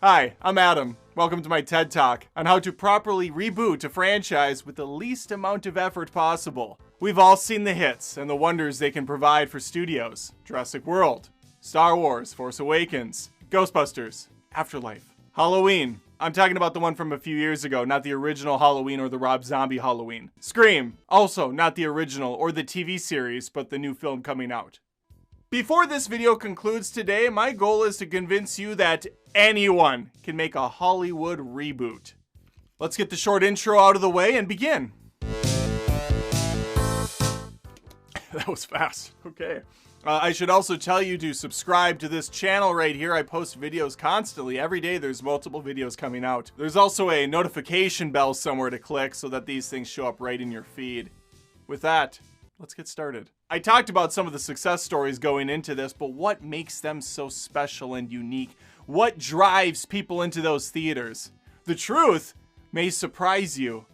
Hi, I'm Adam. Welcome to my TED Talk on how to properly reboot a franchise with the least amount of effort possible. We've all seen the hits and the wonders they can provide for studios. Jurassic World, Star Wars, Force Awakens, Ghostbusters, Afterlife, Halloween. I'm talking about the one from a few years ago, not the original Halloween or the Rob Zombie Halloween. Scream, also not the original or the TV series, but the new film coming out. Before this video concludes today, my goal is to convince you that anyone can make a Hollywood reboot. Let's get the short intro out of the way and begin. That was fast. Okay. I should also tell you to subscribe to this channel right here. I post videos constantly. Every day there's multiple videos coming out. There's also a notification bell somewhere to click so that these things show up right in your feed. With that, let's get started. I talked about some of the success stories going into this, but what makes them so special and unique? What drives people into those theaters? The truth may surprise you.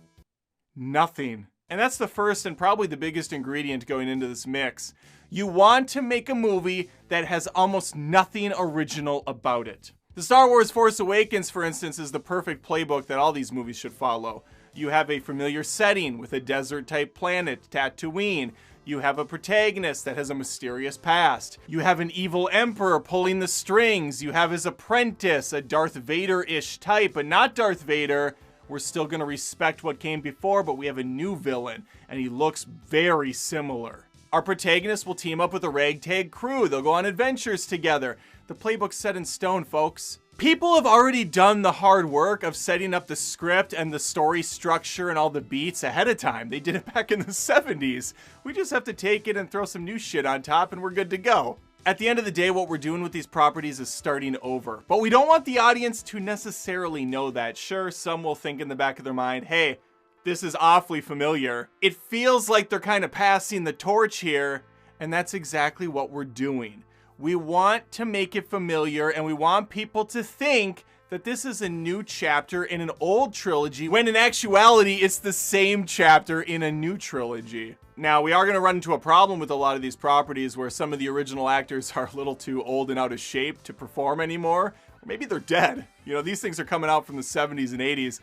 Nothing. And that's the first and probably the biggest ingredient going into this mix. You want to make a movie that has almost nothing original about it. The Star Wars Force Awakens, for instance, is the perfect playbook that all these movies should follow. You have a familiar setting with a desert-type planet, Tatooine. You have a protagonist that has a mysterious past. You have an evil emperor pulling the strings. You have his apprentice, a Darth Vader-ish type, but not Darth Vader. We're still going to respect what came before, but we have a new villain, and he looks very similar. Our protagonist will team up with a ragtag crew. They'll go on adventures together. The playbook's set in stone, folks. People have already done the hard work of setting up the script and the story structure and all the beats ahead of time. They did it back in the 70s. We just have to take it and throw some new shit on top and we're good to go. At the end of the day, what we're doing with these properties is starting over. But we don't want the audience to necessarily know that. Sure, some will think in the back of their mind, hey, this is awfully familiar. It feels like they're kind of passing the torch here, and that's exactly what we're doing. We want to make it familiar, and we want people to think that this is a new chapter in an old trilogy, when in actuality, it's the same chapter in a new trilogy. Now, we are going to run into a problem with a lot of these properties where some of the original actors are a little too old and out of shape to perform anymore. Or maybe they're dead. You know, these things are coming out from the 70s and 80s.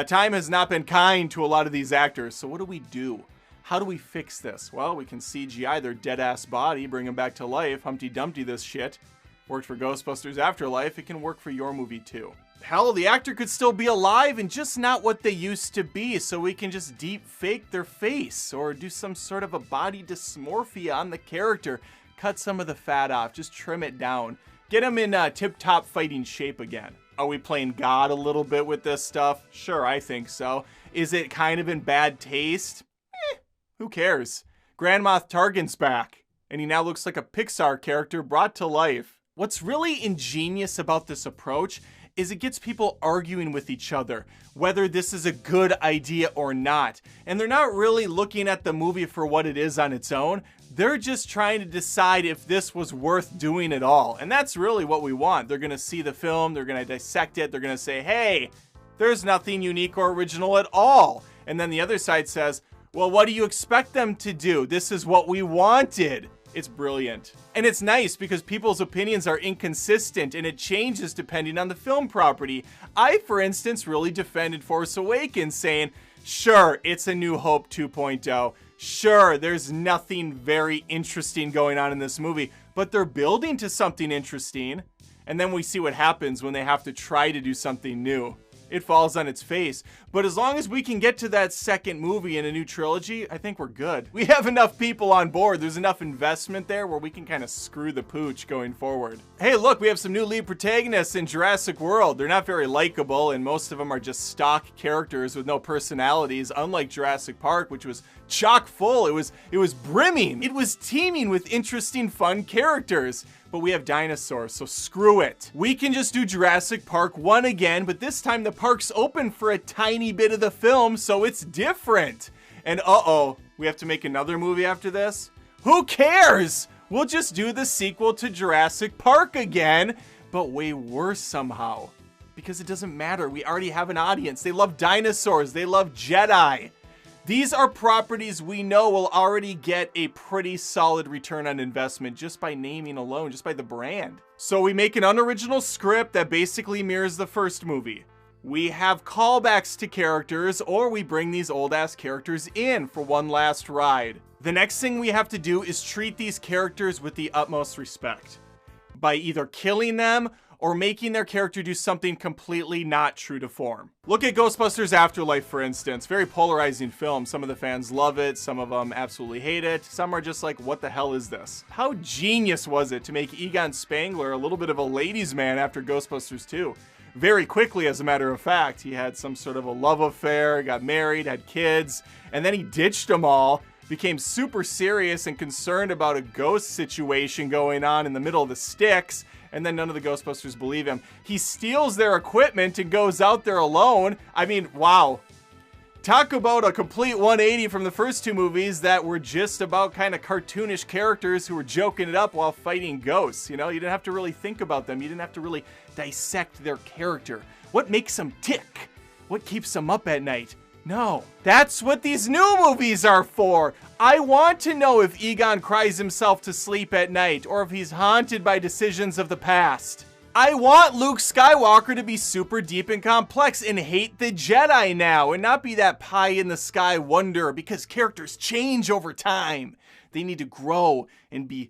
Time has not been kind to a lot of these actors, so what do we do? How do we fix this? Well, we can CGI their dead-ass body, bring them back to life, Humpty Dumpty this shit. Worked for Ghostbusters Afterlife, it can work for your movie too. Hell, the actor could still be alive and just not what they used to be, so we can just deep fake their face or do some sort of a body dysmorphia on the character. Cut some of the fat off, just trim it down. Get them in tip-top fighting shape again. Are we playing God a little bit with this stuff? Sure, I think so. Is it kind of in bad taste? Who cares? Grand Moff Tarkin's back, and he now looks like a Pixar character brought to life. What's really ingenious about this approach is it gets people arguing with each other, whether this is a good idea or not. And they're not really looking at the movie for what it is on its own. They're just trying to decide if this was worth doing at all. And that's really what we want. They're gonna see the film, they're gonna dissect it, they're gonna say, hey, there's nothing unique or original at all. And then the other side says, well, what do you expect them to do? This is what we wanted. It's brilliant. And it's nice because people's opinions are inconsistent and it changes depending on the film property. I, for instance, really defended Force Awakens, saying, sure, it's a New Hope 2.0. Sure, there's nothing very interesting going on in this movie, but they're building to something interesting. And then we see what happens when they have to try to do something new. It falls on its face. But as long as we can get to that second movie in a new trilogy, I think we're good. We have enough people on board. There's enough investment there where we can kind of screw the pooch going forward. Hey, look, we have some new lead protagonists in Jurassic World. They're not very likable, and most of them are just stock characters with no personalities, unlike Jurassic Park, which was chock full. It was brimming. It was teeming with interesting, fun characters. But we have dinosaurs, so screw it. We can just do Jurassic Park 1 again, but this time the park's open for a tiny bit of the film, so it's different. And uh-oh, we have to make another movie after this? Who cares? We'll just do the sequel to Jurassic Park again, but way worse somehow. Because it doesn't matter, we already have an audience. They love dinosaurs, they love Jedi. These are properties we know will already get a pretty solid return on investment just by naming alone, just by the brand. So we make an unoriginal script that basically mirrors the first movie. We have callbacks to characters, or we bring these old-ass characters in for one last ride. The next thing we have to do is treat these characters with the utmost respect by either killing them or making their character do something completely not true to form. Look at Ghostbusters Afterlife, for instance. Very polarizing film. Some of the fans love it, some of them absolutely hate it. Some are just like, what the hell is this? How genius was it to make Egon Spangler a little bit of a ladies' man after Ghostbusters 2? Very quickly, as a matter of fact, he had some sort of a love affair, got married, had kids, and then he ditched them all, became super serious and concerned about a ghost situation going on in the middle of the sticks, and then none of the Ghostbusters believe him. He steals their equipment and goes out there alone. I mean, wow. Talk about a complete 180 from the first two movies that were just about kind of cartoonish characters who were joking it up while fighting ghosts. You know, you didn't have to really think about them. You didn't have to really dissect their character. What makes them tick? What keeps them up at night? No, that's what these new movies are for. I want to know if Egon cries himself to sleep at night or if he's haunted by decisions of the past. I want Luke Skywalker to be super deep and complex and hate the Jedi now and not be that pie in the sky wonder, because characters change over time. They need to grow and be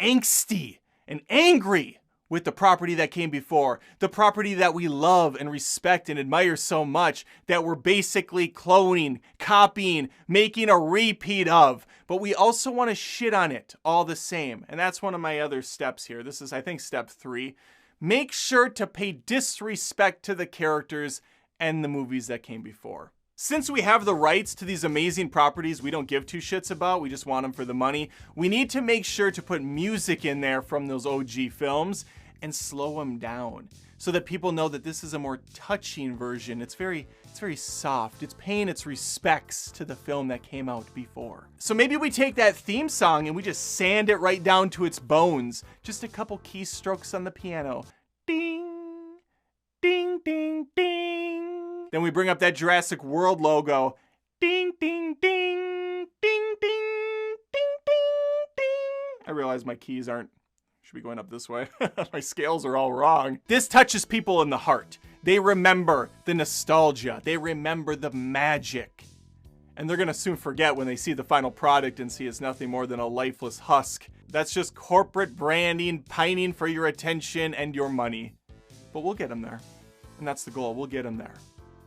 angsty and angry with the property that came before, the property that we love and respect and admire so much that we're basically cloning, copying, making a repeat of, but we also want to shit on it all the same. And that's one of my other steps here. This is, I think, step 3. Make sure to pay disrespect to the characters and the movies that came before. Since we have the rights to these amazing properties we don't give two shits about, we just want them for the money, we need to make sure to put music in there from those OG films and slow them down so that people know that this is a more touching version. It's very soft. It's paying its respects to the film that came out before. So maybe we take that theme song and we just sand it right down to its bones. Just a couple keystrokes on the piano. Ding, ding, ding, ding. Then we bring up that Jurassic World logo. Ding, ding, ding, ding, ding, ding, ding, ding. I realize my keys should be going up this way. My scales are all wrong. This touches people in the heart. They remember the nostalgia. They remember the magic. And they're gonna soon forget when they see the final product and see it's nothing more than a lifeless husk. That's just corporate branding, pining for your attention and your money. But we'll get them there. And that's the goal, we'll get them there.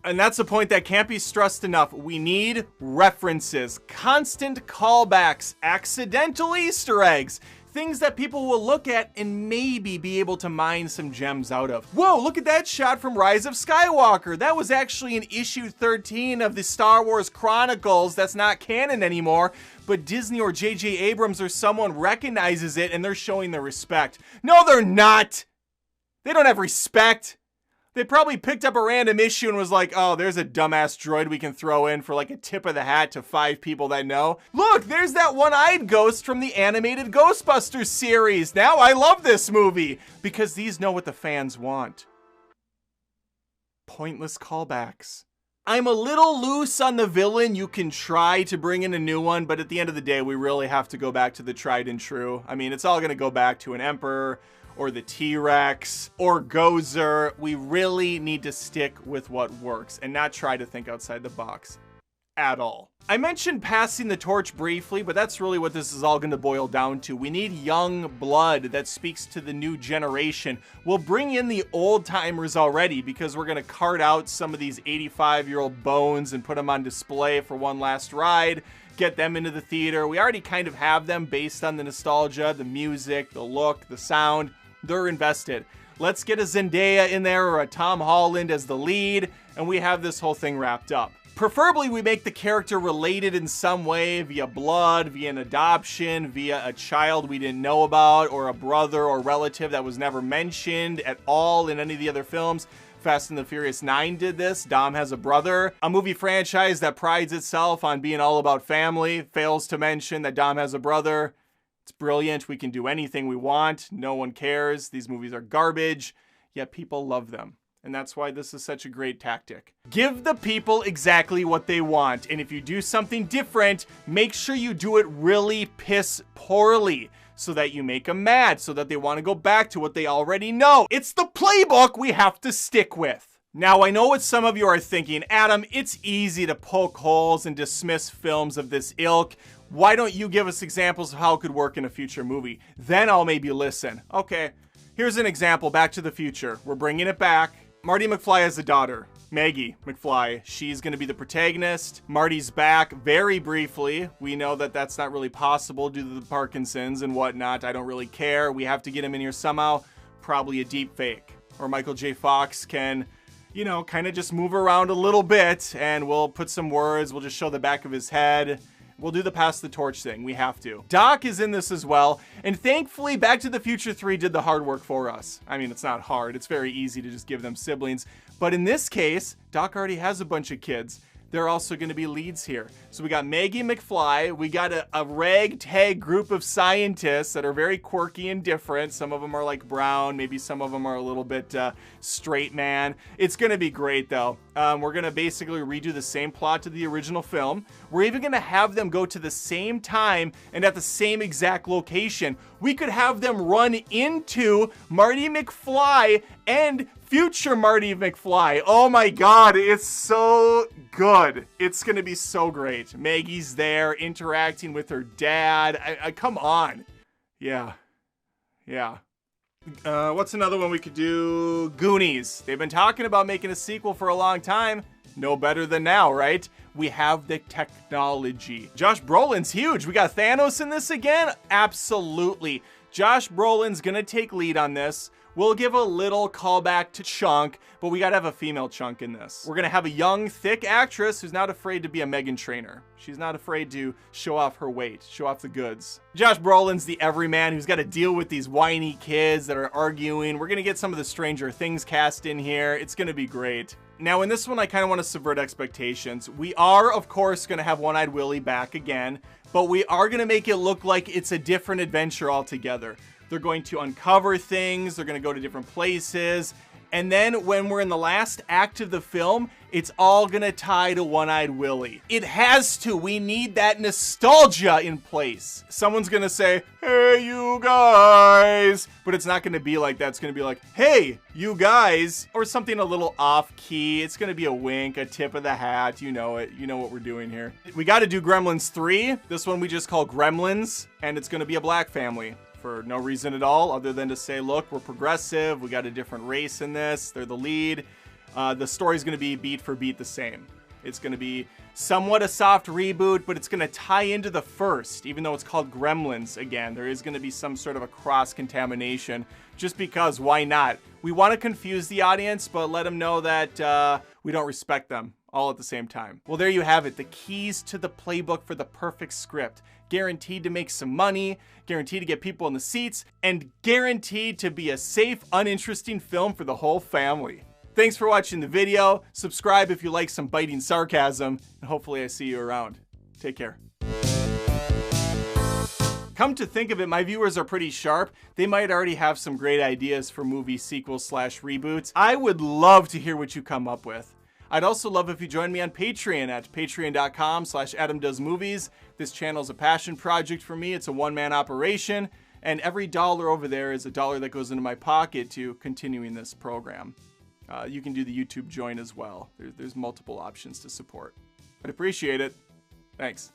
And that's a point that can't be stressed enough. We need references, constant callbacks, accidental Easter eggs, things that people will look at and maybe be able to mine some gems out of. Whoa, look at that shot from Rise of Skywalker. That was actually in issue 13 of the Star Wars Chronicles. That's not canon anymore, but Disney or J.J. Abrams or someone recognizes it and they're showing their respect. No, they're not. They don't have respect. They probably picked up a random issue and was like, oh, there's a dumbass droid we can throw in for like a tip of the hat to 5 people that know. Look, there's that one-eyed ghost from the animated Ghostbusters series. Now I love this movie because these know what the fans want. Pointless callbacks. I'm a little loose on the villain. You can try to bring in a new one, but at the end of the day, we really have to go back to the tried and true. I mean, it's all gonna go back to an Emperor, or the T-Rex, or Gozer. We really need to stick with what works and not try to think outside the box at all. I mentioned passing the torch briefly, but that's really what this is all going to boil down to. We need young blood that speaks to the new generation. We'll bring in the old timers already because we're going to cart out some of these 85-year-old bones and put them on display for one last ride, get them into the theater. We already kind of have them based on the nostalgia, the music, the look, the sound. They're invested. Let's get a Zendaya in there or a Tom Holland as the lead, and we have this whole thing wrapped up. Preferably, we make the character related in some way via blood, via an adoption, via a child we didn't know about, or a brother or relative that was never mentioned at all in any of the other films. Fast and the Furious 9 did this. Dom has a brother. A movie franchise that prides itself on being all about family fails to mention that Dom has a brother. It's brilliant. We can do anything we want. No one cares. These movies are garbage, yet people love them. And that's why this is such a great tactic. Give the people exactly what they want. And if you do something different, make sure you do it really piss poorly so that you make them mad, so that they want to go back to what they already know. It's the playbook we have to stick with. Now, I know what some of you are thinking. Adam, it's easy to poke holes and dismiss films of this ilk. Why don't you give us examples of how it could work in a future movie? Then I'll maybe listen. Okay, here's an example, Back to the Future. We're bringing it back. Marty McFly has a daughter, Maggie McFly. She's going to be the protagonist. Marty's back very briefly. We know that that's not really possible due to the Parkinson's and whatnot. I don't really care. We have to get him in here somehow. Probably a deep fake. Or Michael J. Fox can, you know, kind of just move around a little bit and we'll put some words. We'll just show the back of his head. We'll do the pass the torch thing. We have to. Doc is in this as well. And thankfully, Back to the Future 3 did the hard work for us. I mean, it's not hard. It's very easy to just give them siblings. But in this case, Doc already has a bunch of kids. They're also going to be leads here. So we got Maggie McFly. We got a ragtag group of scientists that are very quirky and different. Some of them are like Brown. Maybe some of them are a little bit straight man. It's going to be great, though. We're going to basically redo the same plot to the original film. We're even going to have them go to the same time and at the same exact location. We could have them run into Marty McFly and future Marty McFly. Oh my God, it's so good. It's gonna be so great. Maggie's there interacting with her dad. Come on. Yeah. What's another one we could do? Goonies. They've been talking about making a sequel for a long time. No better than now, right? We have the technology. Josh Brolin's huge. We got Thanos in this again? Absolutely. Josh Brolin's gonna take lead on this. We'll give a little callback to Chunk, but we gotta have a female Chunk in this. We're gonna have a young, thick actress who's not afraid to be a Meghan Trainor. She's not afraid to show off her weight, show off the goods. Josh Brolin's the everyman who's gotta deal with these whiny kids that are arguing. We're gonna get some of the Stranger Things cast in here. It's gonna be great. Now in this one, I kind of want to subvert expectations. We are, of course, gonna have One-Eyed Willie back again, but we are gonna make it look like it's a different adventure altogether. They're going to uncover things, they're going to go to different places, and then when we're in the last act of the film, it's all going to tie to One-Eyed Willie. It has to. We need that nostalgia in place. Someone's going to say, hey, you guys, but it's not going to be like that. It's going to be like, hey, you guys, or something a little off-key. It's going to be a wink, a tip of the hat. You know it. You know what we're doing here. We got to do Gremlins 3. This one we just call Gremlins, and it's going to be a black family. For no reason at all other than to say, look, we're progressive. We got a different race in this. They're the lead. The story's going to be beat for beat the same. It's going to be somewhat a soft reboot, but it's going to tie into the first, even though it's called Gremlins again. There is going to be some sort of a cross-contamination just because, why not? We want to confuse the audience, but let them know that we don't respect them all at the same time. Well, there you have it. The keys to the playbook for the perfect script. Guaranteed to make some money, guaranteed to get people in the seats, and guaranteed to be a safe, uninteresting film for the whole family. Thanks for watching the video. Subscribe if you like some biting sarcasm, and hopefully I see you around. Take care. Come to think of it, my viewers are pretty sharp. They might already have some great ideas for movie sequels / reboots. I would love to hear what you come up with. I'd also love if you join me on Patreon at patreon.com/AdamDoesMovies. This channel is a passion project for me. It's a one-man operation, and every dollar over there is a dollar that goes into my pocket to continuing this program. You can do the YouTube join as well. There's multiple options to support. I'd appreciate it. Thanks.